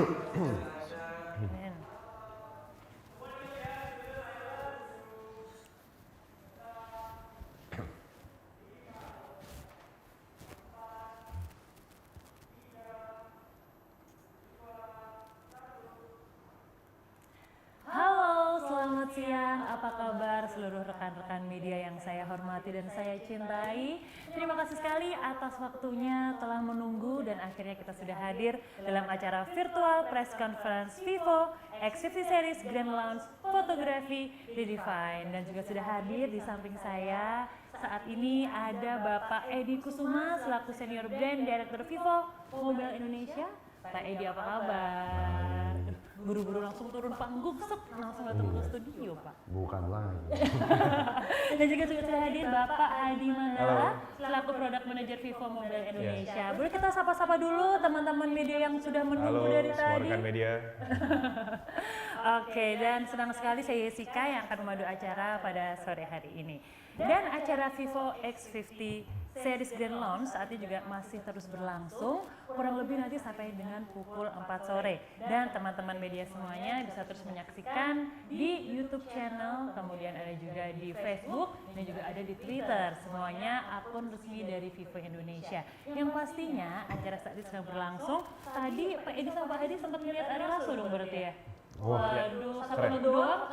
Amin. Halo, selamat siang. Apa kabar seluruh rekan-rekan media yang saya hormati dan saya cintai? Terima kasih sekali atas waktunya telah menunggu dan akhirnya kita sudah hadir dalam acara virtual press conference Vivo X50 Series Grand Launch Fotografi Redefine, dan juga sudah hadir di samping saya saat ini ada Bapak Edi Kusuma selaku Senior Brand Director Vivo Mobile Indonesia. Pak Edi, apa kabar? Buru-buru langsung turun panggung, langsung datang ke studio, Pak. Bukan lagi. Dan juga sudah hadir Bapak Adi Mandala selaku Product Manager Vivo Mobile Indonesia. Boleh kita sapa-sapa dulu teman-teman media yang sudah menunggu dari tadi. Halo semua rekan media. Oke, dan senang sekali saya Jessica yang akan memandu acara pada sore hari ini. Dan acara Vivo X50 Series Grand Launch saat ini juga masih terus berlangsung, kurang lebih nanti sampai dengan pukul 4 sore. Dan teman-teman media semuanya bisa terus menyaksikan di YouTube channel, kemudian ada juga di Facebook, dan juga ada di Twitter. Semuanya akun resmi dari Vivo Indonesia. Yang pastinya acara saat ini sedang berlangsung. Tadi Pak Edi sama Pak Hadi sempat melihat Ari Lasso dong berarti ya? Waduh, satu doang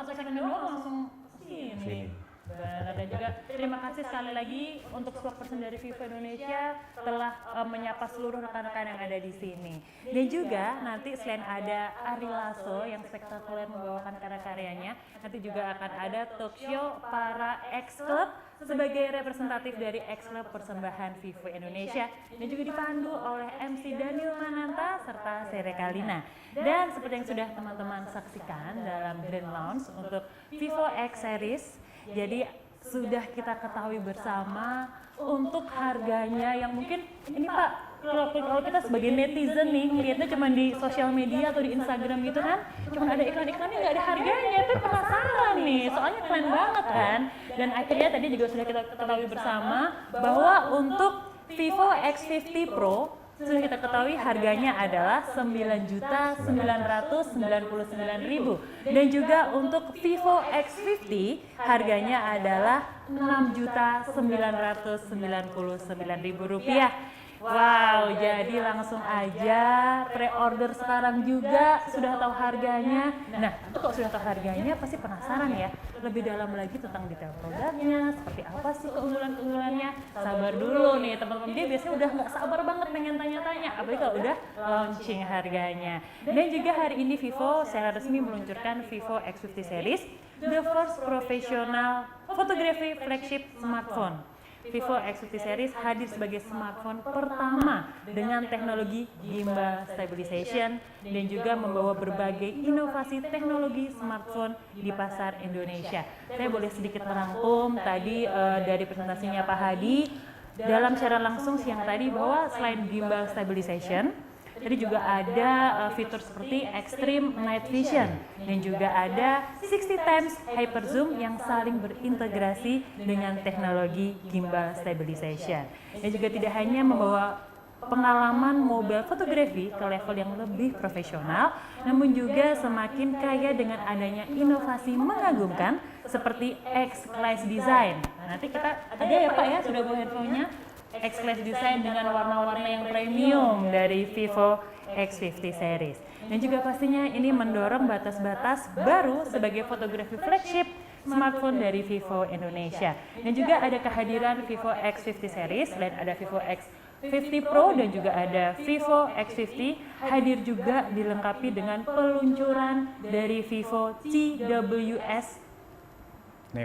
langsung kesini. Benar, dan juga terima kasih sekali lagi untuk spokesperson dari Vivo Indonesia telah menyapa seluruh rekan-rekan yang ada di sini. Dan juga nanti selain ada Ari Lasso yang spektakuler membawakan karya-karyanya, nanti juga akan ada talk show para X-Club sebagai representatif dari X-Club persembahan Vivo Indonesia, dan juga dipandu oleh MC Daniel Mananta serta Sere Kalina. Dan seperti yang sudah teman-teman saksikan dalam Grand Launch untuk Vivo X Series, jadi sudah kita ketahui bersama untuk harganya yang mungkin ini Pak, kalau kita sebagai netizen nih ngelihatnya cuma di sosial media atau di Instagram gitu kan, cuma ada iklan-iklannya nggak ada harganya, itu penasaran nih, soalnya keren banget kan. Dan akhirnya tadi juga sudah kita ketahui bersama bahwa untuk Vivo X50 Pro sudah kita ketahui harganya adalah 9.999.000, dan juga untuk Vivo X50 harganya adalah 6.999.000 rupiah. Wow, jadi langsung aja pre-order sekarang juga sudah tahu harganya. Nah, itu kalau sudah tahu harganya pasti penasaran ya, lebih dalam lagi tentang detail produknya, seperti apa sih keunggulan-keunggulannya. Sabar dulu nih teman-teman, dia biasanya udah nggak sabar banget pengen tanya-tanya, apalagi kalau udah launching harganya. Dan juga hari ini Vivo secara resmi meluncurkan Vivo X50 Series, the first professional photography flagship smartphone. Vivo X50 Series hadir sebagai smartphone pertama dengan teknologi gimbal stabilization dan juga membawa berbagai inovasi teknologi smartphone di pasar Indonesia. Saya boleh sedikit merangkum tadi dari presentasinya Pak Hadi dalam secara langsung siang tadi bahwa selain gimbal stabilization, tadi juga ada fitur seperti Extreme Night Vision dan juga ada 60 times Hyper Zoom yang saling berintegrasi dengan teknologi gimbal stabilization. Dan juga tidak hanya membawa pengalaman mobile fotografi ke level yang lebih profesional, namun juga semakin kaya dengan adanya inovasi mengagumkan seperti X-Class Design. Nah, nanti kita ada ya Pak ya, sudah bawa handphonenya. X-Class Design dengan warna-warna yang premium dari Vivo X50 Series. Dan juga pastinya ini mendorong batas-batas baru sebagai fotografi flagship smartphone dari Vivo Indonesia. Dan juga ada kehadiran Vivo X50 Series, selain ada Vivo X50 Pro dan juga ada Vivo X50, hadir juga dilengkapi dengan peluncuran dari Vivo TWS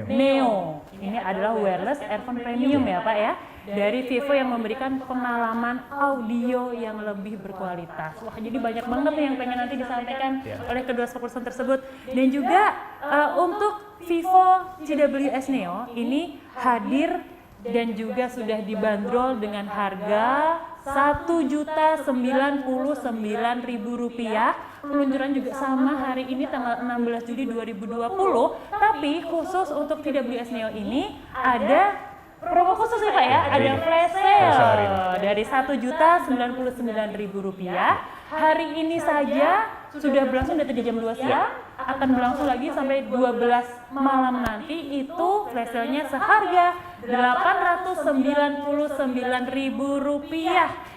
Neo. Ini adalah wireless earphone premium ya Pak ya, dari Vivo yang memberikan pengalaman audio yang lebih berkualitas. Wah, jadi banyak banget nih yang pengen nanti disampaikan oleh kedua spokesperson tersebut. Dan juga untuk Vivo TWS Neo ini hadir dan juga sudah dibanderol dengan harga Rp1.099.000. Peluncuran juga sama hari ini tanggal 16 Juli 2020, tapi khusus untuk TWS Neo ini ada promo khusus ya Pak ya, ada flash Flash hari ini. sale dari Rp1.099.000. Hari ini saja sudah berlangsung dari jam 2 siang, akan berlangsung lagi sampai 12 malam nanti. Itu flash sale-nya seharga Rp899.000.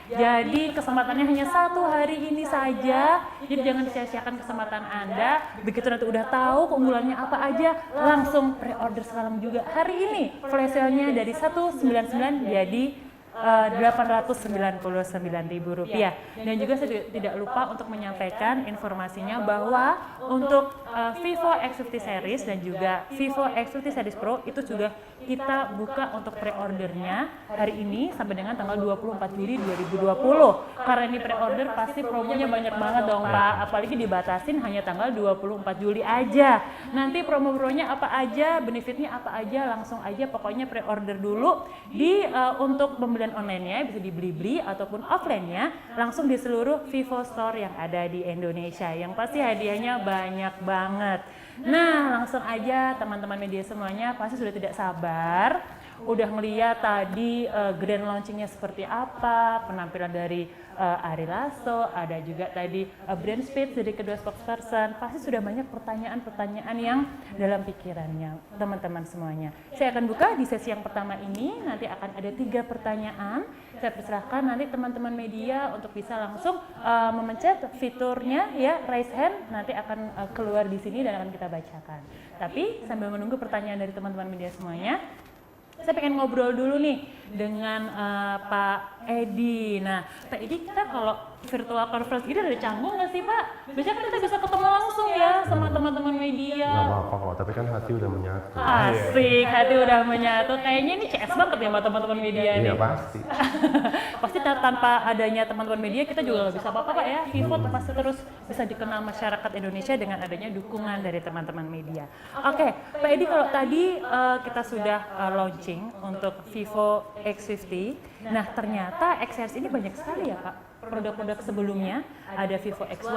Jadi kesempatannya hanya satu hari ini saja. Jadi jangan sia-siakan kesempatan Anda. Begitu nanti udah tahu keunggulannya apa aja, langsung pre-order sekarang juga. Hari ini flash sale-nya dari 199 jadi Rp899.000. Dan juga saya tidak lupa untuk menyampaikan informasinya bahwa untuk Vivo X50 series dan juga Vivo X50 series Pro itu juga kita buka untuk pre-ordernya hari ini sampai dengan tanggal 24 Juli 2020. Karena ini pre-order pasti promonya banyak banget dong Pak, apalagi dibatasin hanya tanggal 24 Juli aja. Nanti promo-promonya apa aja, benefitnya apa aja, langsung aja pokoknya pre-order dulu di untuk pembelian online-nya bisa di Blibli ataupun offline-nya langsung di seluruh Vivo Store yang ada di Indonesia. Yang pasti hadiahnya banyak banget. Nah, langsung aja teman-teman media semuanya pasti sudah tidak sabar udah ngeliat tadi grand launchingnya seperti apa, penampilan dari Ari Lasso, ada juga tadi brand speech dari kedua spokesperson. Pasti sudah banyak pertanyaan-pertanyaan yang dalam pikirannya teman-teman semuanya. Saya akan buka di sesi yang pertama ini, nanti akan ada 3 pertanyaan. Saya persilahkan nanti teman-teman media untuk bisa langsung memencet fiturnya ya, raise hand, nanti akan keluar di sini dan akan kita bacakan. Tapi sambil menunggu pertanyaan dari teman-teman media semuanya, saya pengen ngobrol dulu nih dengan Pak Edi. Nah, Pak Edi, kita kalau virtual conference gini ada canggung nggak sih Pak? Biasanya kan kita bisa ketemu langsung ya sama teman-teman media. Gak apa-apa kok, tapi kan hati udah menyatu. Asik, hati udah menyatu. Kayaknya ini CS banget ya sama teman-teman media nih. Iya pasti. Pasti tanpa adanya teman-teman media kita juga nggak bisa apa-apa Pak ya. Vivo pasti terus bisa dikenal masyarakat Indonesia dengan adanya dukungan dari teman-teman media. Oke, Pak Edi, kalau tadi kita sudah launching untuk Vivo X50. Nah, ternyata X series ini banyak sekali ya Pak. Produk-produk sebelumnya ada Vivo X1,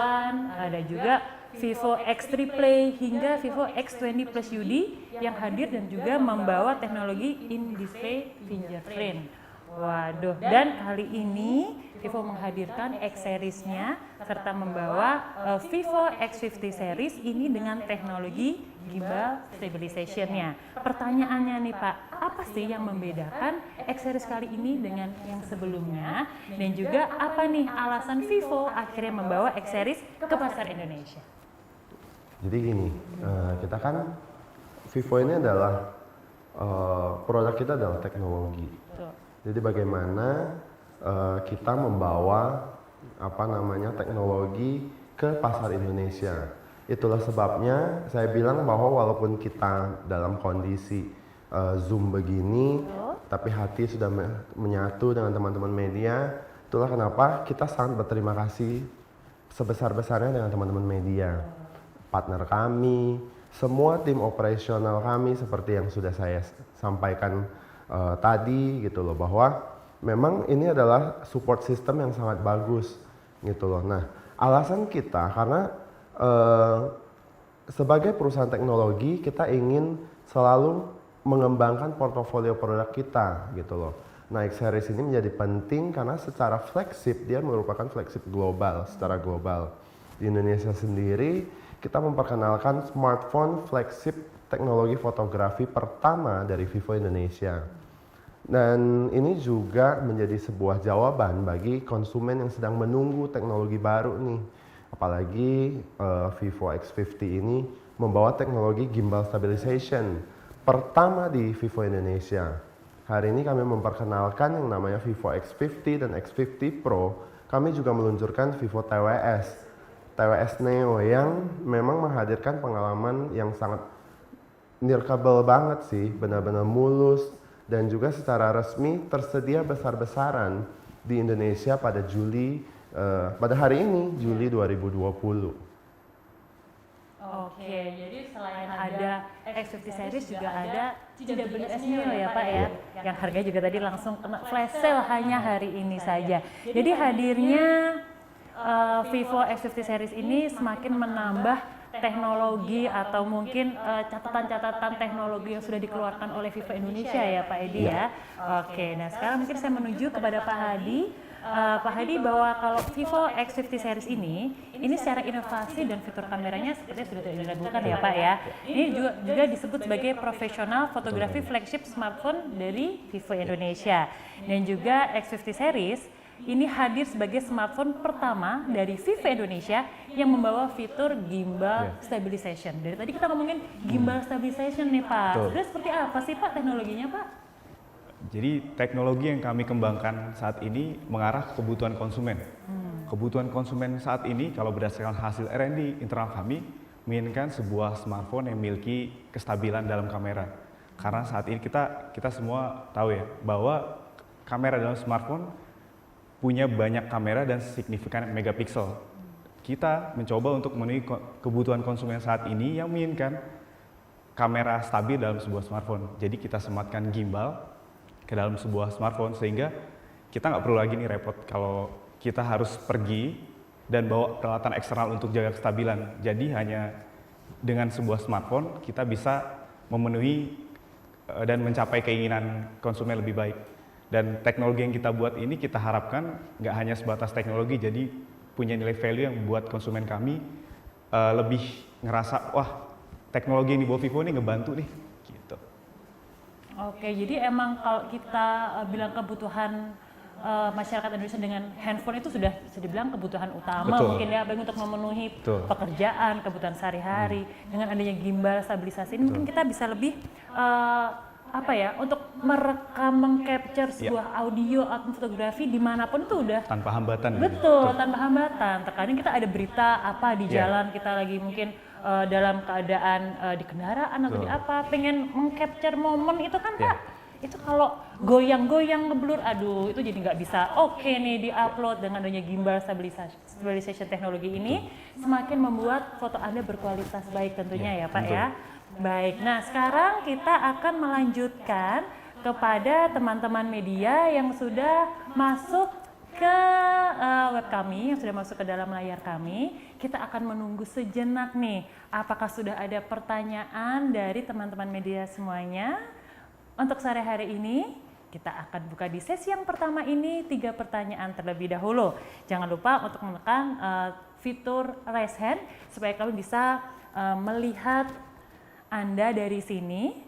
ada juga Vivo X3 Play hingga Vivo X20 Plus UD yang hadir dan juga membawa teknologi in-display fingerprint. Waduh, dan kali ini Vivo menghadirkan X series-nya serta membawa Vivo X50 series ini dengan teknologi gimbal stabilization-nya. Pertanyaannya nih Pak, apa sih yang membedakan X series kali ini dengan yang sebelumnya? Dan juga apa nih alasan Vivo akhirnya membawa X series ke pasar Indonesia? Jadi gini, kita kan Vivo ini adalah produk kita adalah teknologi. Betul. Jadi bagaimana kita membawa teknologi ke pasar Indonesia. Itulah sebabnya saya bilang bahwa walaupun kita dalam kondisi Zoom begini, tapi hati sudah menyatu dengan teman-teman media. Itulah kenapa kita sangat berterima kasih sebesar-besarnya dengan teman-teman media, partner kami, semua tim operasional kami seperti yang sudah saya sampaikan tadi gitu loh, bahwa memang ini adalah support system yang sangat bagus gitu loh. Nah, alasan kita karena sebagai perusahaan teknologi kita ingin selalu mengembangkan portofolio produk kita gitu loh. Nah, X series ini menjadi penting karena secara flagship dia merupakan flagship global, secara global. Di Indonesia sendiri kita memperkenalkan smartphone flagship teknologi fotografi pertama dari Vivo Indonesia. Dan ini juga menjadi sebuah jawaban bagi konsumen yang sedang menunggu teknologi baru nih. Apalagi Vivo X50 ini membawa teknologi gimbal stabilization pertama di Vivo Indonesia. Hari ini kami memperkenalkan yang namanya Vivo X50 dan X50 Pro. Kami juga meluncurkan Vivo TWS Neo yang memang menghadirkan pengalaman yang sangat nirkable banget sih, benar-benar mulus, dan juga secara resmi tersedia besar-besaran di Indonesia pada pada hari ini, Juli 2020. Oke, jadi selain ada X50 series juga ada GWS Neo ya Pak ya, yang harganya juga tadi langsung kena flash sale hanya hari ini saja. Jadi hadirnya Vivo X50 series ini semakin menambah teknologi atau mungkin catatan-catatan teknologi yang sudah dikeluarkan oleh Vivo Indonesia ya Pak Edi ya. Oke, nah sekarang mungkin saya menuju kepada Pak Hadi. Pak Hadi, bahwa kalau Vivo X50 series ini secara inovasi dan fitur kameranya seperti sudah tidak diragukan ya Pak ya. Ini juga disebut sebagai profesional fotografi flagship smartphone dari Vivo Indonesia. Dan juga X50 series ini hadir sebagai smartphone pertama dari Vivo Indonesia yang membawa fitur gimbal stabilization. Dari tadi kita ngomongin gimbal stabilization nih Pak. Sebenarnya seperti apa sih Pak teknologinya Pak? Jadi teknologi yang kami kembangkan saat ini mengarah ke kebutuhan konsumen. Kebutuhan konsumen saat ini kalau berdasarkan hasil R&D internal kami menginginkan sebuah smartphone yang memiliki kestabilan dalam kamera. Karena saat ini kita semua tahu ya bahwa kamera dalam smartphone punya banyak kamera dan signifikan megapiksel. Kita mencoba untuk memenuhi kebutuhan konsumen saat ini yang menginginkan kamera stabil dalam sebuah smartphone. Jadi kita sematkan gimbal ke dalam sebuah smartphone sehingga kita nggak perlu lagi nih repot kalau kita harus pergi dan bawa peralatan eksternal untuk jaga kestabilan. Jadi hanya dengan sebuah smartphone kita bisa memenuhi dan mencapai keinginan konsumen lebih baik. Dan teknologi yang kita buat ini kita harapkan nggak hanya sebatas teknologi, jadi punya nilai value yang membuat konsumen kami lebih ngerasa wah teknologi yang dibawa Vivo ini ngebantu nih. Gitu. Oke, jadi emang kalau kita bilang kebutuhan masyarakat Indonesia dengan handphone itu sudah bisa dibilang kebutuhan utama. Betul. Mungkin ya, baik untuk memenuhi Betul. pekerjaan, kebutuhan sehari-hari. Dengan adanya gimbal stabilisasi ini mungkin kita bisa lebih untuk merekam, mengcapture sebuah audio atau fotografi dimanapun itu udah Tanpa hambatan. betul, tanpa hambatan. Terkadang kita ada berita apa di jalan, kita lagi mungkin dalam keadaan di kendaraan atau di apa, pengen mengcapture momen itu kan Pak, itu kalau goyang-goyang ngeblur, aduh itu jadi nggak bisa oke nih di-upload. Dengan adanya gimbal stabilization teknologi ini semakin membuat foto Anda berkualitas baik tentunya ya Pak ya. Baik, nah sekarang kita akan melanjutkan kepada teman-teman media yang sudah masuk ke web kami, yang sudah masuk ke dalam layar kami. Kita akan menunggu sejenak nih, apakah sudah ada pertanyaan dari teman-teman media semuanya. Untuk sore hari ini, kita akan buka di sesi yang pertama ini 3 pertanyaan terlebih dahulu. Jangan lupa untuk menekan fitur raise hand supaya kami bisa melihat Anda dari sini,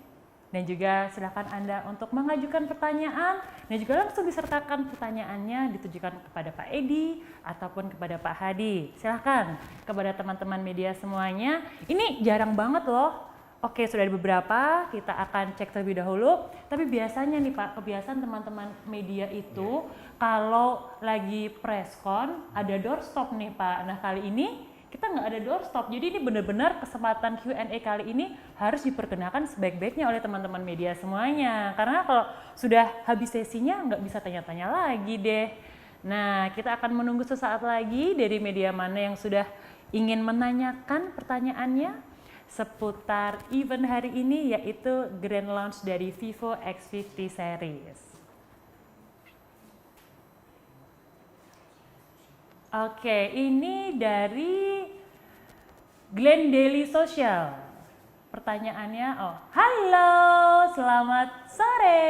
dan juga silakan Anda untuk mengajukan pertanyaan dan juga langsung disertakan pertanyaannya ditujukan kepada Pak Edi ataupun kepada Pak Hadi. Silakan kepada teman-teman media semuanya. Ini jarang banget loh. Oke, sudah ada beberapa, kita akan cek terlebih dahulu. Tapi biasanya nih Pak, kebiasaan teman-teman media itu kalau lagi preskon ada doorstop nih Pak. Nah kali ini kita nggak ada doorstop, jadi ini benar-benar kesempatan Q&A kali ini harus dipergunakan sebaik-baiknya oleh teman-teman media semuanya. Karena kalau sudah habis sesinya nggak bisa tanya-tanya lagi deh. Nah, kita akan menunggu sesaat lagi dari media mana yang sudah ingin menanyakan pertanyaannya seputar event hari ini, yaitu grand launch dari Vivo X50 series. Oke, ini dari Glenn Daily Social. Pertanyaannya, halo, selamat sore.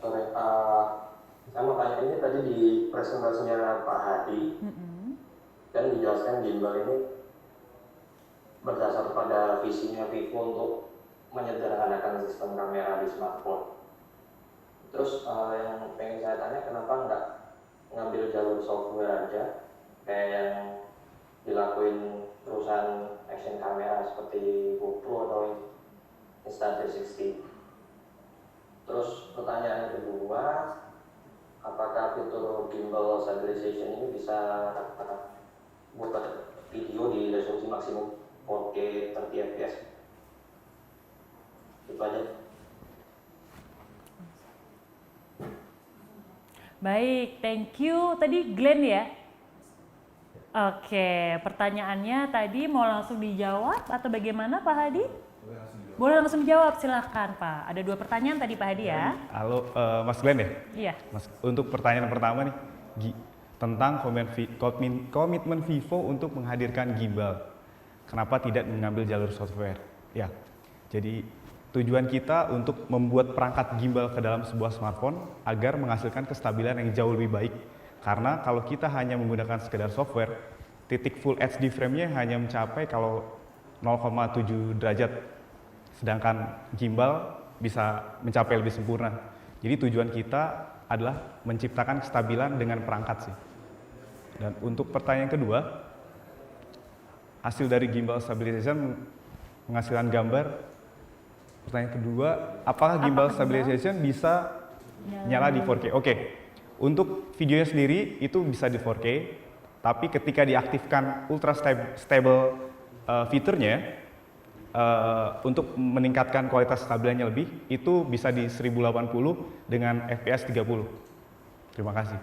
Sore, saya mau tanya ini tadi di presentasinya Pak Hadi, dan dijelaskan gimbal ini berdasar pada visinya Vivo untuk menyederhanakan sistem kamera di smartphone. Terus yang pengen saya tanya, kenapa nggak ngambil jalur software aja kayak yang dilakuin perusahaan action kamera seperti GoPro atau Insta360. Terus pertanyaan kedua, apakah fitur gimbal stabilization ini bisa buat video di resolusi maksimum 4K 30 fps? Itu aja. Baik, thank you. Tadi Glenn ya? Oke, pertanyaannya tadi mau langsung dijawab atau bagaimana Pak Hadi? Boleh langsung jawab, silahkan Pak. Ada 2 pertanyaan tadi Pak Hadi ya? Halo, Mas Glenn ya? Iya. Mas, untuk pertanyaan pertama nih, tentang komitmen Vivo untuk menghadirkan gimbal. Kenapa tidak mengambil jalur software? Ya, jadi tujuan kita untuk membuat perangkat gimbal ke dalam sebuah smartphone agar menghasilkan kestabilan yang jauh lebih baik. Karena kalau kita hanya menggunakan sekedar software, titik Full HD frame-nya hanya mencapai kalau 0,7 derajat, sedangkan gimbal bisa mencapai lebih sempurna. Jadi tujuan kita adalah menciptakan kestabilan dengan perangkat sih. Dan untuk pertanyaan kedua, hasil dari gimbal stabilization menghasilkan gambar. Pertanyaan kedua, apakah gimbal stabilization bisa nyala di 4K? Oke, untuk videonya sendiri itu bisa di 4K, tapi ketika diaktifkan ultra stable fiturnya untuk meningkatkan kualitas stabilannya lebih, itu bisa di 1080 dengan FPS 30. Terima kasih.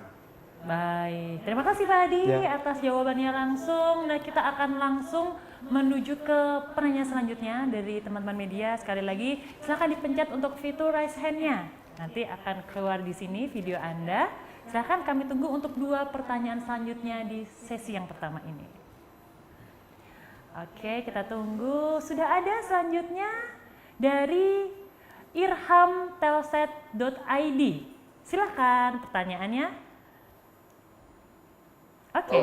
Baik, terima kasih Pak Hadi atas jawabannya langsung. Nah, kita akan langsung menuju ke penanya selanjutnya dari teman-teman media. Sekali lagi, silakan dipencet untuk fitur raise hand-nya. Nanti akan keluar di sini video Anda. Silakan kami tunggu untuk 2 pertanyaan selanjutnya di sesi yang pertama ini. Oke, kita tunggu. Sudah ada selanjutnya dari irhamtelset.id. Silakan pertanyaannya. Oke.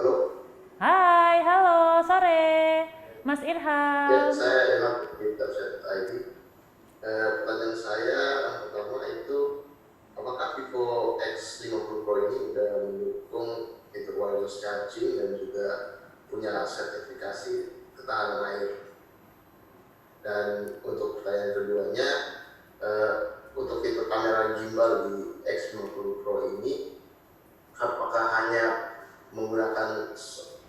Halo. Hai, halo, sore, Mas Irham. Ya, saya Irham di Telset ID. Pertanyaan saya yang pertama itu, apakah Vivo X50 Pro ini sudah mendukung fitur wireless charging dan juga punya sertifikasi ketahanan air? Dan untuk pertanyaan keduanya, untuk fitur kamera gimbal di X50 Pro ini, apakah hanya menggunakan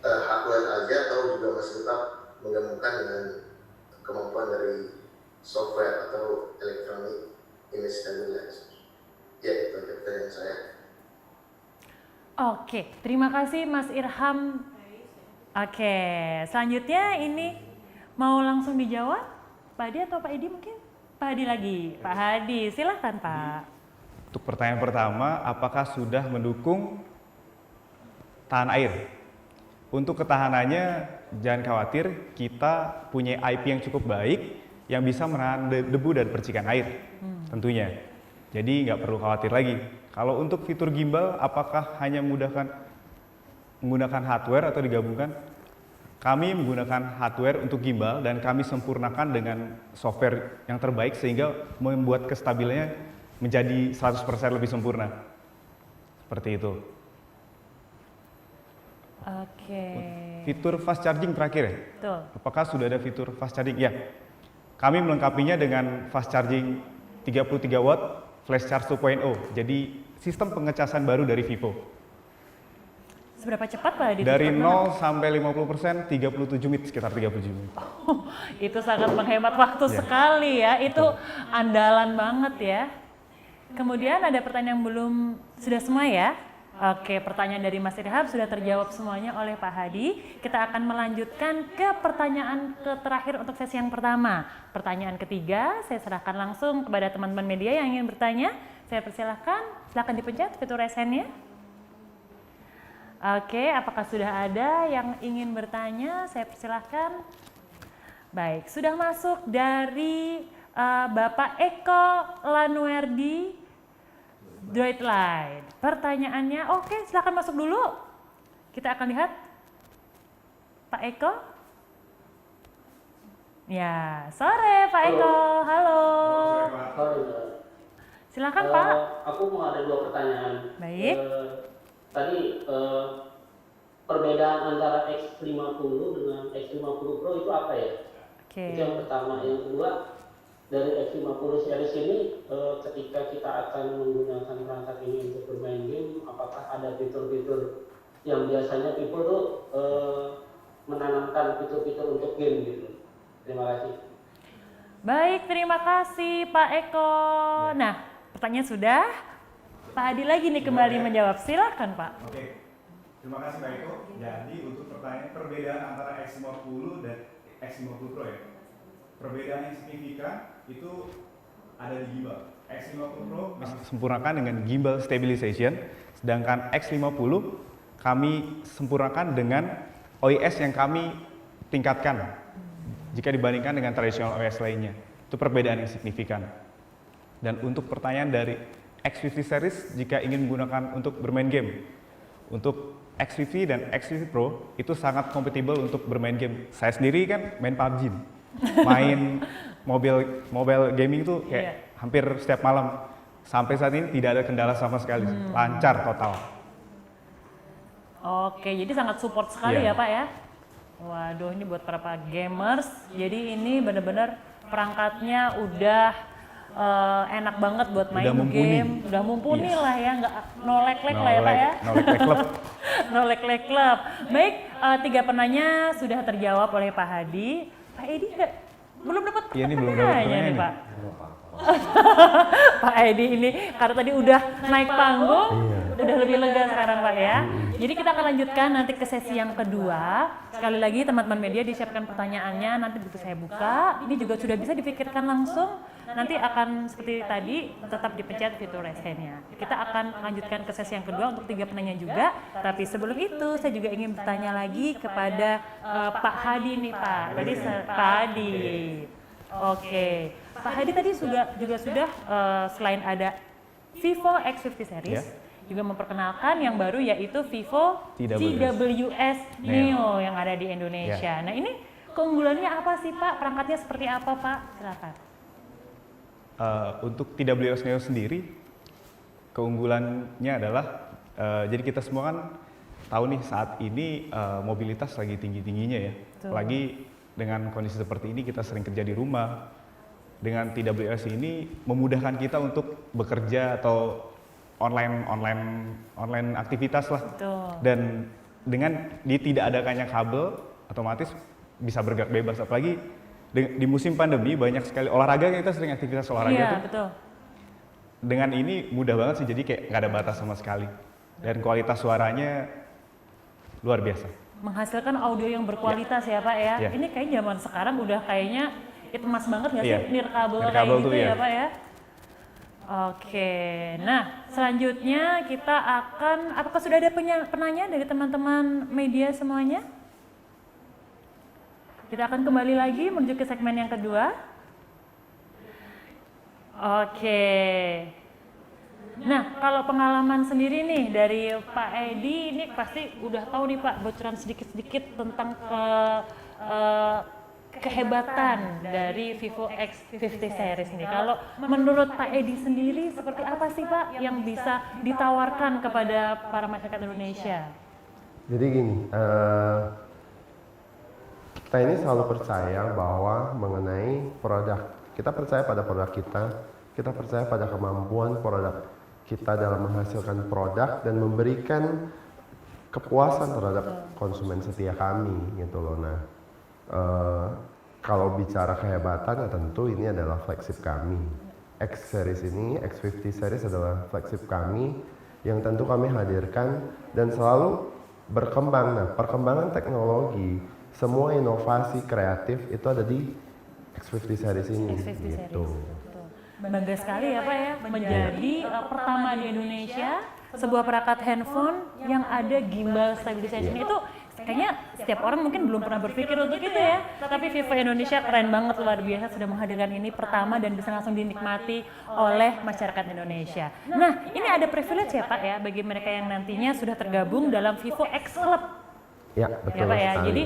hardware aja atau juga masih tetap menggabungkan dengan kemampuan dari software atau electronic image stabilizer? Ya, itu aja pertanyaan saya. Oke, terima kasih Mas Irham. Oke, selanjutnya ini mau langsung dijawab Pak Hadi atau Pak Edi mungkin? Pak Hadi lagi, Pak Hadi, silahkan Pak. Untuk pertanyaan pertama, apakah sudah mendukung tahan air? Untuk ketahanannya, jangan khawatir, kita punya IP yang cukup baik yang bisa menahan debu dan percikan air, tentunya. Jadi nggak perlu khawatir lagi. Kalau untuk fitur gimbal, apakah hanya menggunakan hardware atau digabungkan? Kami menggunakan hardware untuk gimbal dan kami sempurnakan dengan software yang terbaik sehingga membuat kestabilannya menjadi 100% lebih sempurna. Seperti itu. Oke. Fitur fast charging terakhir ya? Betul. Apakah sudah ada fitur fast charging? Ya. Kami melengkapinya dengan fast charging 33 watt flash charge 2.0. Jadi sistem pengecasan baru dari Vivo. Seberapa cepat Pak Hadi? Dari 0 sampai 50%, 37 menit, sekitar 37 menit. Oh, itu sangat menghemat waktu sekali ya. Itu andalan banget ya. Kemudian ada pertanyaan yang belum, sudah semua ya? Oke, pertanyaan dari Mas Irham sudah terjawab semuanya oleh Pak Hadi. Kita akan melanjutkan ke pertanyaan terakhir untuk sesi yang pertama. Pertanyaan ketiga, saya serahkan langsung kepada teman-teman media yang ingin bertanya. Saya persilahkan, silakan dipencet fitur raise hand-nya. Oke, apakah sudah ada yang ingin bertanya? Saya persilahkan. Baik, sudah masuk dari Bapak Eko Lanuerdi Droidline. Pertanyaannya, oke, silakan masuk dulu. Kita akan lihat Pak Eko. Ya, sore Pak Eko. Halo. Silakan Pak. Aku mau ada 2 pertanyaan. Baik. Tadi perbedaan antara X50 dengan X50 Pro itu apa ya? Oke. Itu yang pertama. Yang kedua, dari X50 series ini ketika kita akan menggunakan perangkat ini untuk bermain game, apakah ada fitur-fitur yang biasanya Vivo tuh menanamkan fitur-fitur untuk game gitu? Terima kasih. Baik, terima kasih Pak Eko. Nah, pertanyaan sudah. Pak Hadi lagi nih kembali menjawab. Silakan Pak. Oke, terima kasih Pak Eko. Jadi untuk pertanyaan perbedaan antara X50 dan X50 Pro ya, perbedaan yang signifikan itu ada di gimbal. X50 Pro sempurnakan dengan gimbal stabilization, sedangkan X50 kami sempurnakan dengan OIS yang kami tingkatkan jika dibandingkan dengan tradisional OIS lainnya. Itu perbedaan yang signifikan. Dan untuk pertanyaan dari X50 series jika ingin menggunakan untuk bermain game, untuk X50 dan X50 Pro itu sangat kompatibel untuk bermain game. Saya sendiri kan main PUBG, main mobile gaming itu kayak hampir setiap malam. Sampai saat ini tidak ada kendala sama sekali, lancar total. Oke, jadi sangat support sekali Iya. ya Pak ya. Waduh, ini buat para gamers. Jadi ini benar-benar perangkatnya udah enak banget buat main Udah mumpuni. game. Udah mumpuni Yes. lah ya, nggak no lag-lag lah ya Pak ya. No lag club. No lag club. Baik, 3 penanya sudah terjawab oleh Pak Hadi. Pak Edi belum dapat Iya, ini belum dapat pertanyaannya pertanyaan nih nih. Pak. Pak Edi ini karena tadi udah naik panggung, udah lebih lega sekarang Pak ya. Jadi kita akan lanjutkan nanti ke sesi yang kedua. Sekali lagi teman-teman media disiapkan pertanyaannya, nanti begitu saya buka, ini juga sudah bisa dipikirkan langsung. Nanti akan seperti tadi tetap dipencet fitur raise hand-nya. Kita akan lanjutkan ke sesi yang kedua untuk 3 penanya juga. Tapi sebelum itu saya juga ingin bertanya lagi kepada Pak Hadi nih Pak. Tadi Pak Hadi. Oke, Pak Hadi tadi juga sudah selain ada Vivo X50 series, juga memperkenalkan yang baru yaitu Vivo TWS Neo yang ada di Indonesia. Nah ini keunggulannya apa sih Pak? Perangkatnya seperti apa Pak? Silakan. Untuk TWS Neo sendiri, keunggulannya adalah jadi kita semua kan tahu nih saat ini mobilitas lagi tinggi-tingginya ya. Betul. Apalagi dengan kondisi seperti ini kita sering kerja di rumah. Dengan TWS ini memudahkan kita untuk bekerja atau online aktivitas lah. Betul. Dan dengan tidak adakannya kabel, otomatis bisa bergerak bebas. Apalagi di musim pandemi banyak sekali olahraga, kita sering aktivitas olahraga Iya, tuh. betul. Dengan ini mudah banget sih, jadi kayak nggak ada batas sama sekali. Dan kualitas suaranya luar biasa. Menghasilkan audio yang berkualitas ya Pak ya. Ya. Ini kayak zaman sekarang udah kayaknya itu emas banget nggak Iya. sih nirkabel kayak Nirkabel gitu tuh, ya iya. Pak ya. Oke, nah selanjutnya kita akan, apakah sudah ada penanya dari teman-teman media semuanya? Kita akan kembali lagi menuju ke segmen yang kedua. Oke. Nah, kalau pengalaman sendiri nih dari Pak Edi, ini pasti udah tahu nih Pak bocoran sedikit-sedikit tentang kehebatan dari Vivo X50 series ini. Kalau menurut Pak Edi sendiri seperti apa sih Pak yang bisa ditawarkan kepada para masyarakat Indonesia? Jadi gini, kita ini selalu percaya bahwa mengenai produk, kita percaya pada produk kita percaya pada kemampuan produk kita dalam menghasilkan produk dan memberikan kepuasan terhadap konsumen setia kami gitu loh. Nah, kalau bicara kehebatan ya tentu ini adalah flagship kami. X series ini, X50 series adalah flagship kami yang tentu kami hadirkan dan selalu berkembang. Nah, perkembangan teknologi, semua inovasi kreatif itu ada di X50 series ini X50 gitu. series. Bangga sekali ya Pak ya, menjadi pertama di Indonesia sebuah perangkat handphone yang ada gimbal stabilization. Itu kayaknya setiap orang mungkin belum pernah berpikir untuk itu ya. Tapi Vivo Indonesia keren banget, luar biasa sudah menghadirkan ini pertama dan bisa langsung dinikmati oleh masyarakat Indonesia. Nah, ini ada privilege ya Pak ya bagi mereka yang nantinya sudah tergabung dalam Vivo X Club. Ya, betul Ya Pak ya, sekali. jadi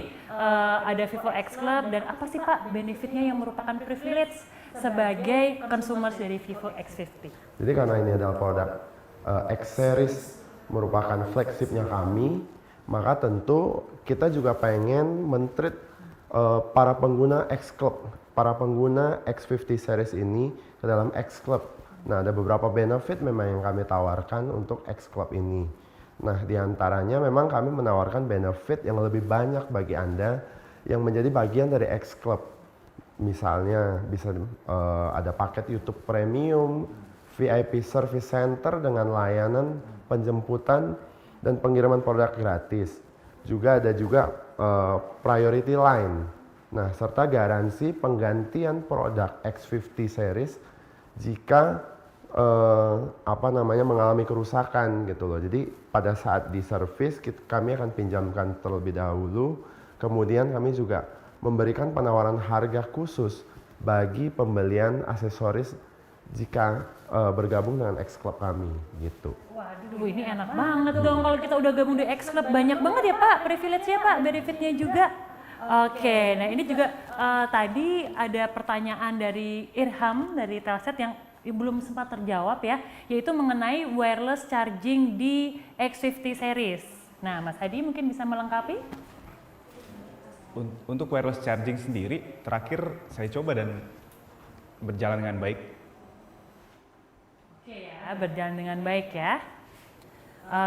ada Vivo X Club dan apa sih Pak benefitnya yang merupakan privilege sebagai consumers dari Vivo X50? Jadi karena ini adalah produk X series merupakan flagshipnya kami, maka tentu kita juga pengen men-treat para pengguna X Club, para pengguna X50 series ini ke dalam X Club. Nah, ada beberapa benefit memang yang kami tawarkan untuk X Club ini. Nah, diantaranya memang kami menawarkan benefit yang lebih banyak bagi Anda yang menjadi bagian dari X Club. Misalnya bisa ada paket YouTube Premium, VIP Service Center dengan layanan penjemputan dan pengiriman produk gratis. Juga ada Priority Line. Nah, serta garansi penggantian produk X50 series jika mengalami kerusakan gitu loh. Jadi pada saat di service kami akan pinjamkan terlebih dahulu, kemudian kami juga memberikan penawaran harga khusus bagi pembelian aksesoris jika bergabung dengan X Club kami gitu. Waduh, ini enak banget dong kalau kita udah gabung di X Club. Banyak banget ya Pak privilege-nya Pak, benefitnya juga. Oke, nah ini juga tadi ada pertanyaan dari Irham dari Telset yang belum sempat terjawab ya, yaitu mengenai wireless charging di X50 series. Nah, Mas Hadi mungkin bisa melengkapi? Untuk wireless charging sendiri, terakhir saya coba dan berjalan dengan baik. Oke ya, berjalan dengan baik ya.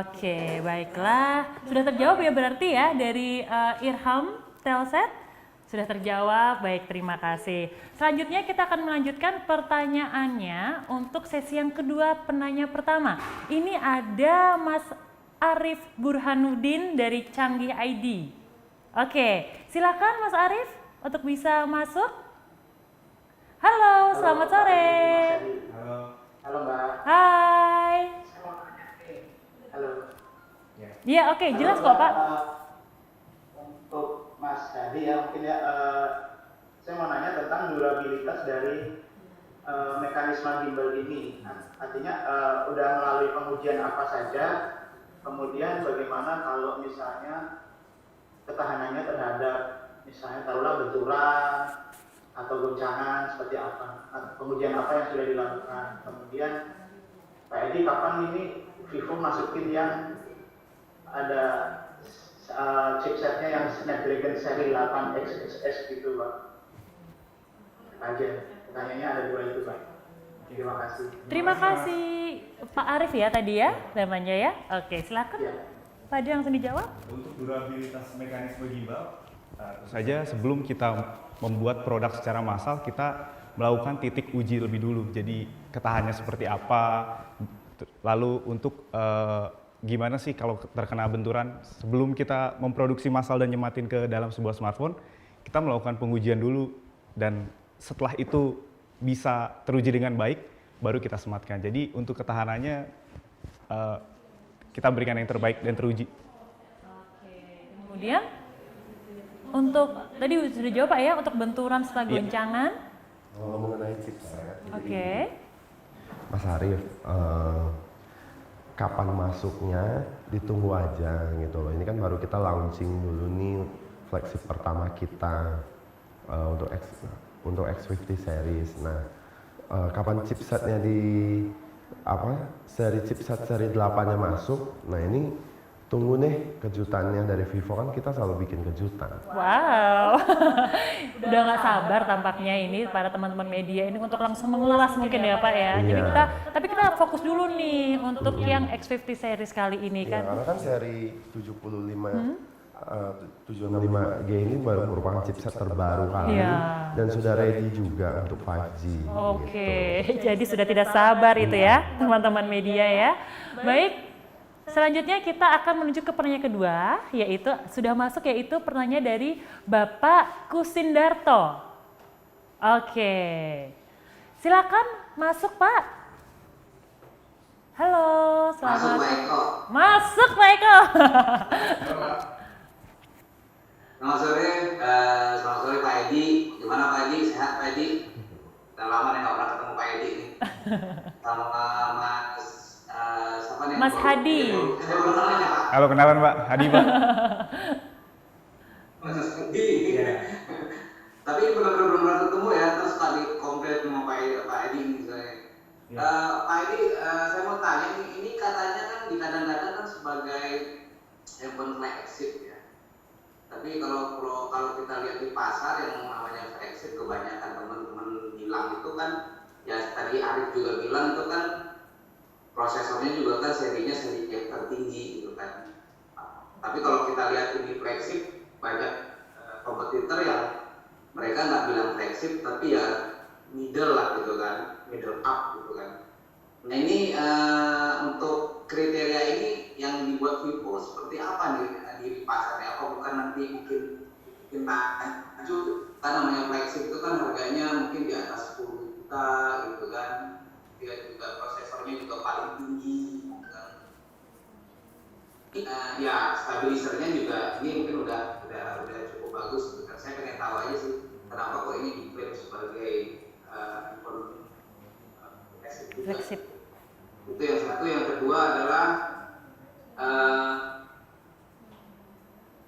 Oke, baiklah. Sudah terjawab ya berarti ya dari Irham Telset? Sudah terjawab, baik terima kasih. Selanjutnya kita akan melanjutkan pertanyaannya untuk sesi yang kedua penanya pertama. Ini ada Mas Arif Burhanuddin dari Canggih ID. Oke, silakan Mas Arif untuk bisa masuk. Halo, selamat sore. Halo. Halo Mbak. Hai. Saya mau tanya nih. Halo. Iya, oke, jelas kok Pak. Untuk Mas Hadi ya mungkin ya, saya mau nanya tentang durabilitas dari mekanisme gimbal ini. Artinya udah melalui pengujian apa saja, kemudian bagaimana kalau misalnya ketahanannya terhadap misalnya taruhlah benturan atau goncangan seperti apa, pengujian apa yang sudah dilakukan. Kemudian Pak Edi, kapan ini Vivo masukin yang ada chipsetnya yang Snapdragon seri 8XXS gitu Pak? Aja, pertanyaannya ada dua itu Pak. Terima kasih. Terima kasih Pak Arif ya tadi ya namanya ya. Oke, silakan. Ya. Pak Adi langsung dijawab. Untuk durabilitas mekanisme gimbal, tentu saja sebelum kita membuat produk secara massal, kita melakukan titik uji lebih dulu. Jadi ketahanannya seperti apa, lalu untuk gimana sih kalau terkena benturan. Sebelum kita memproduksi massal dan nyematin ke dalam sebuah smartphone, kita melakukan pengujian dulu, dan setelah itu bisa teruji dengan baik, baru kita sematkan. Jadi untuk ketahanannya kita berikan yang terbaik dan teruji. Oke, kemudian untuk tadi sudah jawab Pak ya, untuk benturan serta goncangan. Kalau mengenai chipset, Oke. Mas Arif, kapan masuknya ditunggu aja gitu loh. Ini kan baru kita launching dulu nih flagship pertama kita untuk X50 series. Nah, kapan chipsetnya chipset seri 8-nya masuk. Nah, ini tunggu nih kejutannya dari Vivo, kan kita selalu bikin kejutan. Wow, udah nggak sabar tampaknya ini para teman-teman media ini untuk langsung mengulas mungkin ya Pak ya. Jadi Iya. tapi kita fokus dulu nih untuk yang X50 series kali ini Ya, kan. karena kan seri 75G ini baru merupakan chipset terbaru kali dan sudah ready juga untuk 5G. Oke, Gitu. jadi sudah tidak sabar itu ya teman-teman media ya. Baik, selanjutnya kita akan menuju ke pertanyaan kedua, yaitu sudah masuk yaitu pertanyaan dari Bapak Kusindarto. Oke, silakan masuk Pak. Halo, selamat. Masuk Pak Eko. Masuk Pak Eko. Selamat sore Pak Edi. Gimana Pak Edi? Sehat Pak Edi? Udah lama nih nggak pernah ketemu Pak Edi nih. Sama Mas siapa nih? Mas Hadi. Saya belum kenal ya Pak. Halo, kenalan Pak, Hadi Pak. Mas Hadi. Tapi ini benar-benar belum pernah ketemu ya. Terus tadi komplain sama Pak Edi misalnya. Pak Edi, saya mau tanya ini katanya kan dikadang-kadang kan sebagai handphone flagship ya. Tapi kalau kita lihat di pasar yang namanya flagship, kebanyakan teman-teman bilang itu kan, ya tadi Arif juga bilang itu kan prosesornya juga kan serinya seri yang tertinggi gitu kan. Tapi kalau kita lihat ini flagship, banyak kompetitor yang mereka nggak bilang flagship tapi ya middle lah gitu kan, middle up gitu kan. Nah ini untuk kriteria ini yang dibuat Vivo seperti apa nih di pasarnya? Apa bukan nanti mungkin maju? Kan namanya flagship itu kan harganya mungkin di atas 10 juta gitu kan. kemudian juga prosesornya juga paling tinggi. Ya stabilisernya juga ini mungkin udah cukup bagus. Gitu. Saya pengen tahu aja sih kenapa kok ini diklaim sebagai Flagship. Itu yang satu. Yang kedua adalah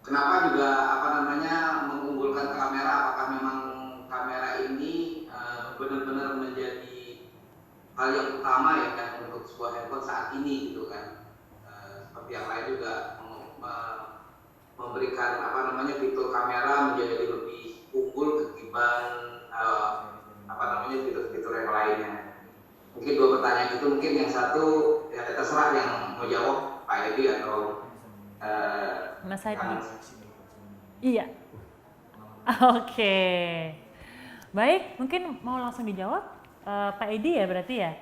kenapa juga mengunggulkan kamera? Apakah memang kamera ini benar-benar menjadi hal yang utama ya kan untuk sebuah handphone saat ini gitu kan? Seperti yang lain juga memberikan fitur kamera menjadi lebih unggul ketimbang fitur-fitur yang lainnya. Mungkin dua pertanyaan itu, mungkin yang satu ya terserah yang mau jawab Pak Edi atau Mas Hadi. Iya. Oke. Baik, mungkin mau langsung dijawab Pak Edi ya berarti ya.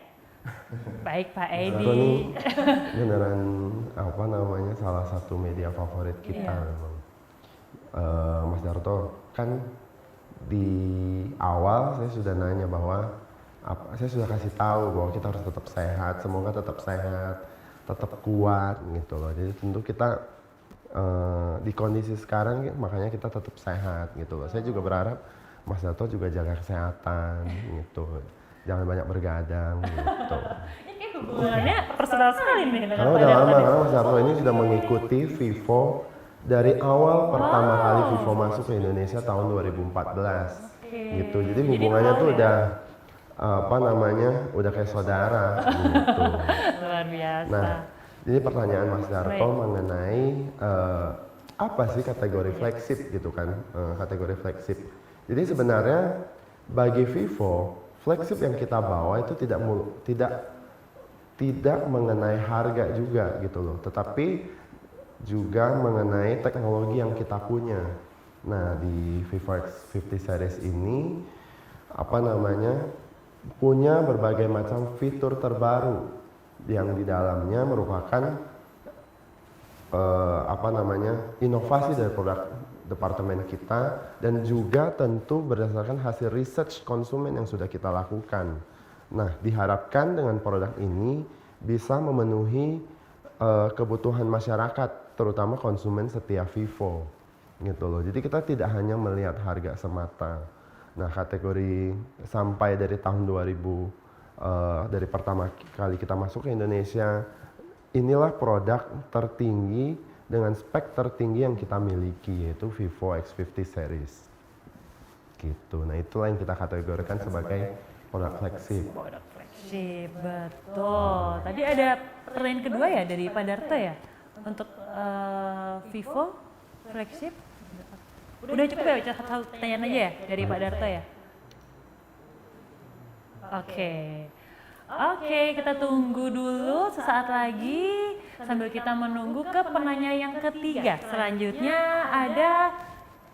Baik Pak Edi. Ini beneran salah satu media favorit kita memang. Mas Darto, kan di awal saya sudah nanya bahwa saya sudah kasih tahu bahwa kita harus tetap sehat, semoga tetap sehat, tetap kuat gitu loh. Jadi tentu kita di kondisi sekarang makanya kita tetap sehat gitu loh. Saya juga berharap Mas Darto juga jaga kesehatan gitu. Jangan banyak bergadang gitu. Ini hubungannya personal sekali nih dengan Karena udah lama, karena Mas Darto ini sudah mengikuti Vivo dari awal pertama kali Vivo masuk ke Indonesia tahun 2014 gitu. Jadi hubungannya tuh udah udah kayak saudara gitu. Luar biasa. Nah, jadi pertanyaan Mas Darto mengenai apa sih kategori flagship gitu kan, kategori flagship. Jadi sebenarnya bagi Vivo, flagship yang kita bawa itu tidak mengenai harga juga gitu loh, tetapi juga mengenai teknologi yang kita punya. Nah, di Vivo X50 series ini punya berbagai macam fitur terbaru yang di dalamnya merupakan inovasi dari produk departemen kita dan juga tentu berdasarkan hasil research konsumen yang sudah kita lakukan. Nah, diharapkan dengan produk ini bisa memenuhi kebutuhan masyarakat, terutama konsumen setia Vivo gitu loh. Jadi kita tidak hanya melihat harga semata. Nah, kategori sampai dari tahun 2000, dari pertama kali kita masuk ke Indonesia, inilah produk tertinggi dengan spek tertinggi yang kita miliki, yaitu Vivo X50 series. Gitu. Nah, itulah yang kita kategorikan sebagai produk flagship. Produk flagship, betul. Tadi ada pertanyaan kedua ya dari Pak Darto ya, untuk Vivo flagship. Udah cukup ya, satu pertanyaan aja ya dari Pak Darto ya. Oke, kita tunggu dulu sesaat lagi sambil kita menunggu ke penanya yang ketiga. Selanjutnya ada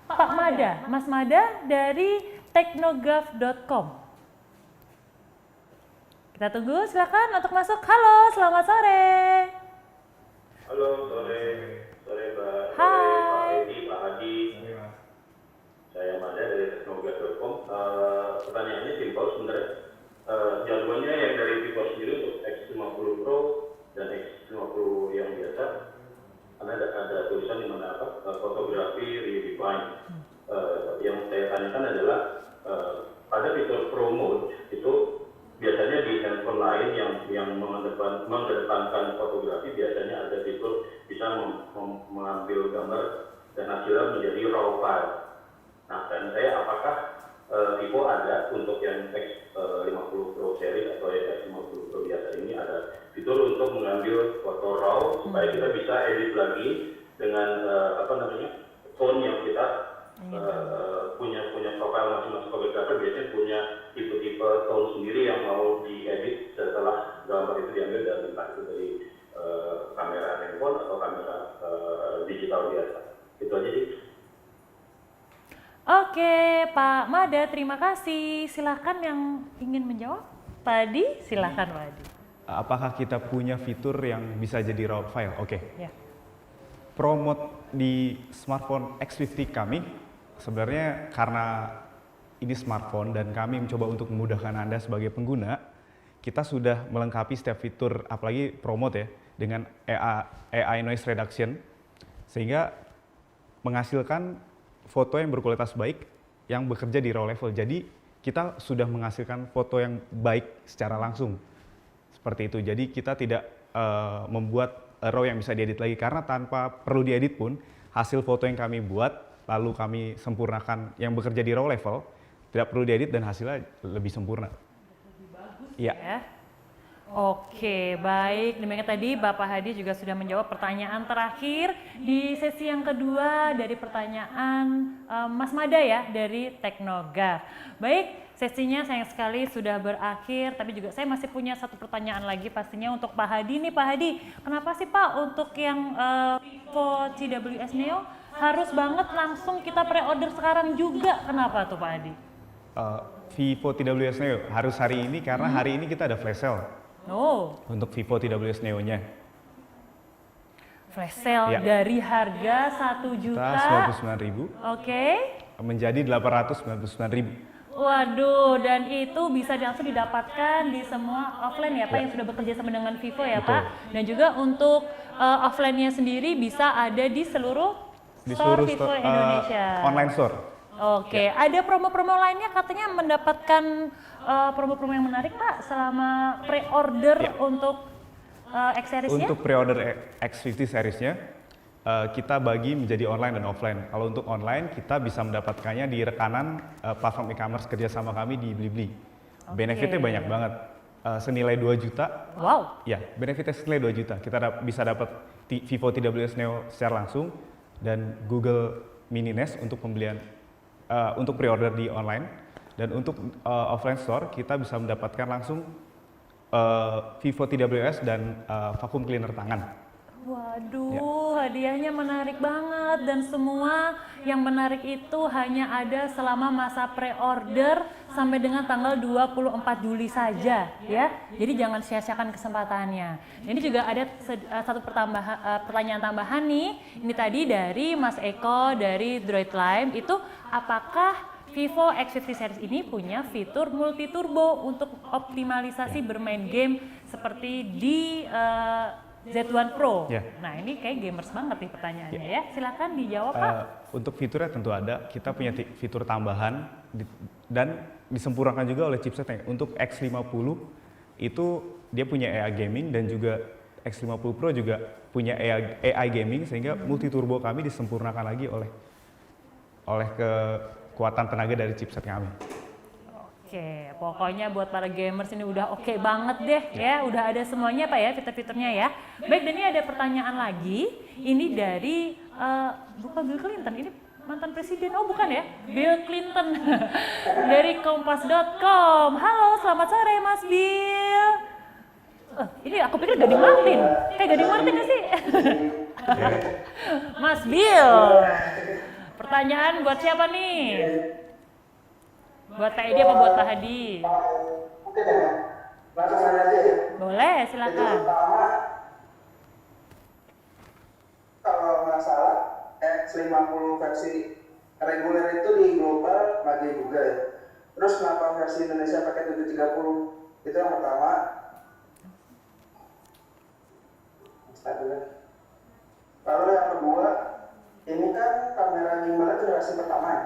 Pak Mada, Mas Mada dari teknograph.com. Kita tunggu, silakan untuk masuk. Halo, selamat sore. Halo, sore Mbak. Hai. Pak Edi, Pak Hadi. Saya Mada dari teknograph.com. Pertanyaannya simpel sebenarnya. Jagoannya yang dari Vivo sendiri untuk X50 Pro dan X50 yang biasa, karena ada tulisan di mana fotografi redefined. Yang saya tanyakan adalah pada fitur Pro mode itu biasanya di handphone lain yang mengedepankan fotografi biasanya ada fitur bisa mengambil gambar dan hasilnya menjadi raw file. Nah, dan saya apakah Vivo ada untuk yang X50 Pro series atau X50 Pro biasa ini ada fitur untuk mengambil foto raw supaya kita bisa edit lagi dengan tone yang kita punya profil masing-masing fotografer biasanya punya tipe-tipe tone sendiri yang mau diedit setelah gambar itu diambil dan entah itu dari kamera handphone atau kamera digital biasa. Itu aja sih. Oke, Pak Mada, terima kasih. Silakan yang ingin menjawab. Pak Adi, silakan Pak Adi. Apakah kita punya fitur yang bisa jadi raw file? Oke. Ya. Pro mode di smartphone X50 kami sebenarnya karena ini smartphone dan kami mencoba untuk memudahkan Anda sebagai pengguna, kita sudah melengkapi setiap fitur, apalagi promote ya, dengan AI noise reduction, sehingga menghasilkan foto yang berkualitas baik yang bekerja di raw level. Jadi kita sudah menghasilkan foto yang baik secara langsung, seperti itu. Jadi kita tidak membuat raw yang bisa diedit lagi, karena tanpa perlu diedit pun hasil foto yang kami buat lalu kami sempurnakan yang bekerja di raw level, tidak perlu diedit dan hasilnya lebih sempurna. Iya. Ya. Oke, baik. Demikian tadi Bapak Hadi juga sudah menjawab pertanyaan terakhir di sesi yang kedua dari pertanyaan Mas Mada ya dari Teknoga. Baik, sesinya sayang sekali sudah berakhir, tapi juga saya masih punya satu pertanyaan lagi pastinya untuk Pak Hadi nih. Pak Hadi, kenapa sih Pak untuk yang Vivo TWS Neo harus banget langsung kita pre-order sekarang juga? Kenapa tuh Pak Hadi? Vivo TWS Neo harus hari ini karena hari ini kita ada flash sale. Oh, Untuk Vivo TWS Neo-nya. flash sale Ya. dari harga 1.099.000. Oke. Menjadi 899.000. Waduh, dan itu bisa langsung didapatkan di semua offline ya Pak Ya. yang sudah bekerja sama dengan Vivo ya Betul. Pak. Dan juga untuk offline-nya sendiri bisa ada di seluruh store Vivo Indonesia. Online store. Oke, ada promo-promo lainnya katanya mendapatkan promo-promo yang menarik Pak selama pre-order Ya. untuk X-Series-nya? Untuk pre-order X50 series-nya, kita bagi menjadi online dan offline. Kalau untuk online, kita bisa mendapatkannya di rekanan platform e-commerce kerjasama kami di Blibli. Benefitnya banyak banget. Senilai 2 juta. Wow. Ya, benefitnya senilai 2 juta. Kita bisa dapat Vivo TWS Neo secara langsung dan Google Mini Nest untuk pembelian untuk pre-order di online, dan untuk offline store kita bisa mendapatkan langsung Vivo TWS dan vacuum cleaner tangan. Waduh, hadiahnya menarik banget dan semua yang menarik itu hanya ada selama masa pre-order sampai dengan tanggal 24 Juli saja ya. Jadi jangan sia-siakan kesempatannya. Ini juga ada satu pertanyaan tambahan nih. Ini tadi dari Mas Eko dari Droid Lime, itu apakah Vivo X50 series ini punya fitur multi turbo untuk optimalisasi bermain game seperti di Z1 Pro. Ya. Nah ini kayak gamers banget nih pertanyaannya ya. Silakan dijawab Pak. Untuk fiturnya tentu ada, kita punya fitur tambahan dan disempurnakan juga oleh chipsetnya. Untuk X50 itu dia punya AI gaming, dan juga X50 Pro juga punya AI gaming, sehingga multi turbo kami disempurnakan lagi oleh kekuatan tenaga dari chipset kami. Oke, pokoknya buat para gamers ini udah oke banget deh ya, udah ada semuanya Pak ya fitur-fiturnya ya. Baik, dan ini ada pertanyaan lagi, ini dari bukan Bill Clinton, ini mantan presiden, oh bukan ya, Bill Clinton dari kompas.com. Halo, selamat sore Mas Bill. Ini aku pikir Gading Martin, kayak Gading Martin gak sih? Mas Bill, pertanyaan buat siapa nih? Buat Pak Edi apa buat Pak Hadi? Mungkin ya, langsung saja aja ya. Boleh, silakan. Pertama, kalau nggak salah, X50 versi reguler itu di global lagi juga ya. Terus kenapa versi Indonesia pakai 730? Itu yang pertama. Lalu yang kedua, ini kan kamera gimbal itu versi pertama ya.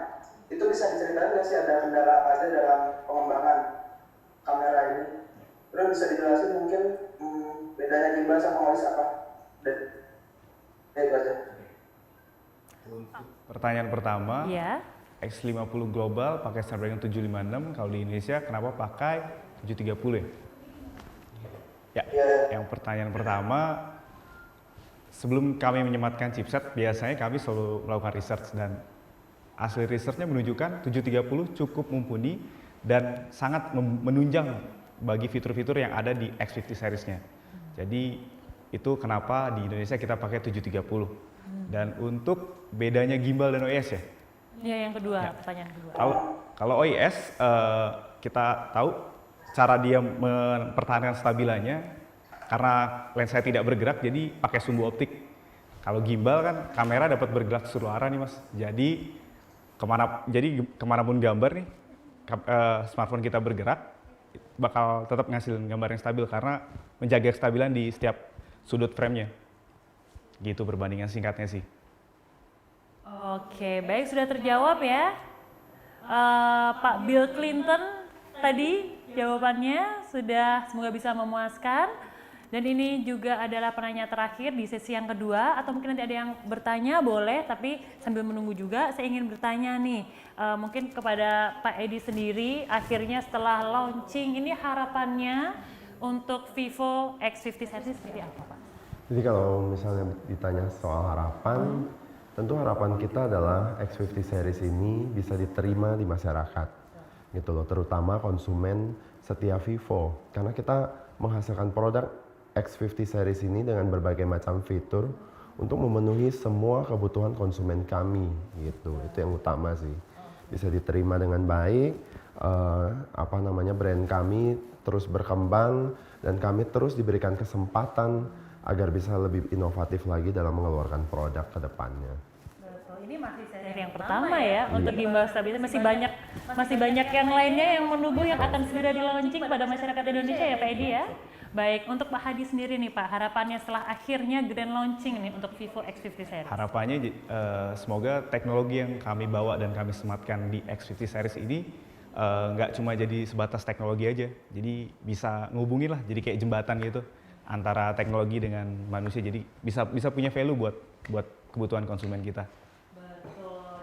Itu bisa diceritain nggak sih ada kendala apa aja dalam pengembangan kamera ini? Terus bisa dijelasin mungkin bedanya gimbal sama OIS apa? Itu aja. Pertanyaan pertama, Iya. X50 global pakai Snapdragon 756, kalau di Indonesia kenapa pakai 730 ya? Ya, yang pertanyaan pertama, sebelum kami menyematkan chipset, biasanya kami selalu melakukan research, dan hasil researchnya menunjukkan 730 cukup mumpuni dan sangat menunjang bagi fitur-fitur yang ada di X50 seriesnya. Jadi itu kenapa di Indonesia kita pakai 730. Dan untuk bedanya gimbal dan OIS ya? Ya, yang kedua, Ya. pertanyaan kedua. Kalau OIS kita tahu cara dia mempertahankan stabilannya karena lensa tidak bergerak, jadi pakai sumbu optik. Kalau gimbal kan kamera dapat bergerak seluruh arah nih Mas. Jadi kemanapun gambar nih, smartphone kita bergerak, bakal tetap ngasilin gambar yang stabil karena menjaga kestabilan di setiap sudut frame-nya. Gitu perbandingan singkatnya sih. Oke, baik, sudah terjawab ya. Pak Bill Clinton tadi jawabannya sudah, semoga bisa memuaskan. Dan ini juga adalah penanya terakhir di sesi yang kedua, atau mungkin nanti ada yang bertanya boleh, tapi sambil menunggu juga saya ingin bertanya nih, mungkin kepada Pak Edi sendiri, akhirnya setelah launching ini harapannya untuk Vivo X50 series seperti apa Pak? Jadi kalau misalnya ditanya soal harapan, tentu harapan kita adalah X50 series ini bisa diterima di masyarakat, gitu loh, terutama konsumen setia Vivo, karena kita menghasilkan produk X50 series ini dengan berbagai macam fitur untuk memenuhi semua kebutuhan konsumen kami, gitu. Itu yang utama sih, bisa diterima dengan baik, brand kami terus berkembang dan kami terus diberikan kesempatan agar bisa lebih inovatif lagi dalam mengeluarkan produk ke depannya. Ini masih seri yang pertama ya untuk gimbal stabilitas, masih banyak yang lainnya yang menunggu yang akan segera di launching pada masyarakat Indonesia ya Pak Edi ya. Baik, untuk Pak Hadi sendiri nih Pak, harapannya setelah akhirnya grand launching nih untuk Vivo X50 series. Harapannya semoga teknologi yang kami bawa dan kami sematkan di X50 series ini nggak cuma jadi sebatas teknologi aja, jadi bisa ngehubungin lah, jadi kayak jembatan gitu antara teknologi dengan manusia, jadi bisa punya value buat kebutuhan konsumen kita.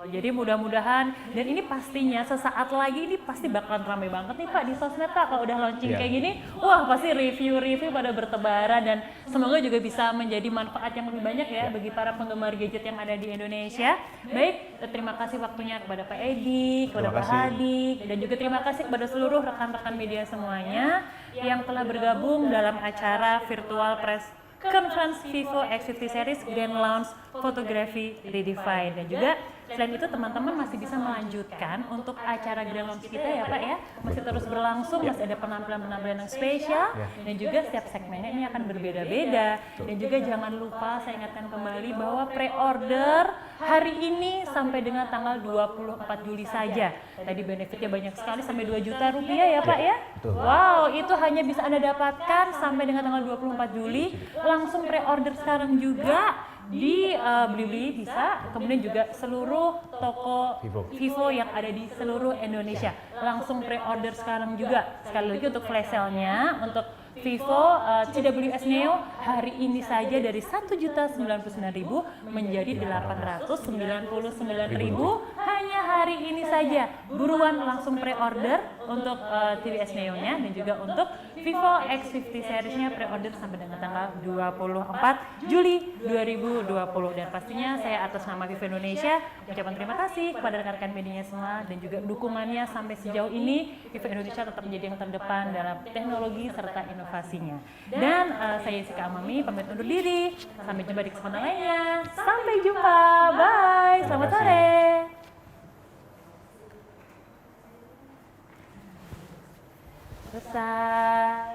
Jadi mudah-mudahan, dan ini pastinya sesaat lagi ini pasti bakalan ramai banget nih Pak di sosmed Pak kalau udah launching kayak gini. Wah, pasti review-review pada bertebaran dan semoga juga bisa menjadi manfaat yang lebih banyak ya bagi para penggemar gadget yang ada di Indonesia. Baik, terima kasih waktunya kepada Pak Edi, kepada Pak Hadi, dan juga terima kasih kepada seluruh rekan-rekan media semuanya yang telah bergabung dalam acara virtual press Conference Vivo X50 Series Grand Launch Photography Redefined. Dan juga selain itu teman-teman masih bisa melanjutkan untuk acara Grand Launch kita ya Pak ya, masih terus berlangsung, masih ada penampilan-penampilan yang spesial dan juga setiap segmennya ini akan berbeda-beda. Dan juga jangan lupa saya ingatkan kembali bahwa pre-order hari ini sampai dengan tanggal 24 Juli saja. Tadi benefitnya banyak sekali sampai 2 juta rupiah ya Pak ya. Wow, itu hanya bisa Anda dapatkan sampai dengan tanggal 24 Juli. Langsung pre-order sekarang juga di Blibli bisa, kemudian juga seluruh toko Vivo yang ada di seluruh Indonesia. Langsung pre-order sekarang juga. Sekali lagi untuk flash sale-nya untuk Vivo CWS Neo hari ini saja dari 1.099.000 menjadi 899.000 hanya hari ini saja. Buruan langsung pre-order untuk CWS Neo-nya dan juga untuk Vivo X50 series-nya pre-order sampai dengan tanggal 24 Juli 2020. Dan pastinya saya atas nama Vivo Indonesia ucapkan terima kasih kepada rekan-rekan medianya semua dan juga dukungannya sampai sejauh ini. Vivo Indonesia tetap menjadi yang terdepan dalam teknologi serta inovasinya. Dan saya Jessica Amami pamit undur diri. Sampai jumpa di kesempatan lainnya. Sampai jumpa. Bye. Selamat sore. Selesai.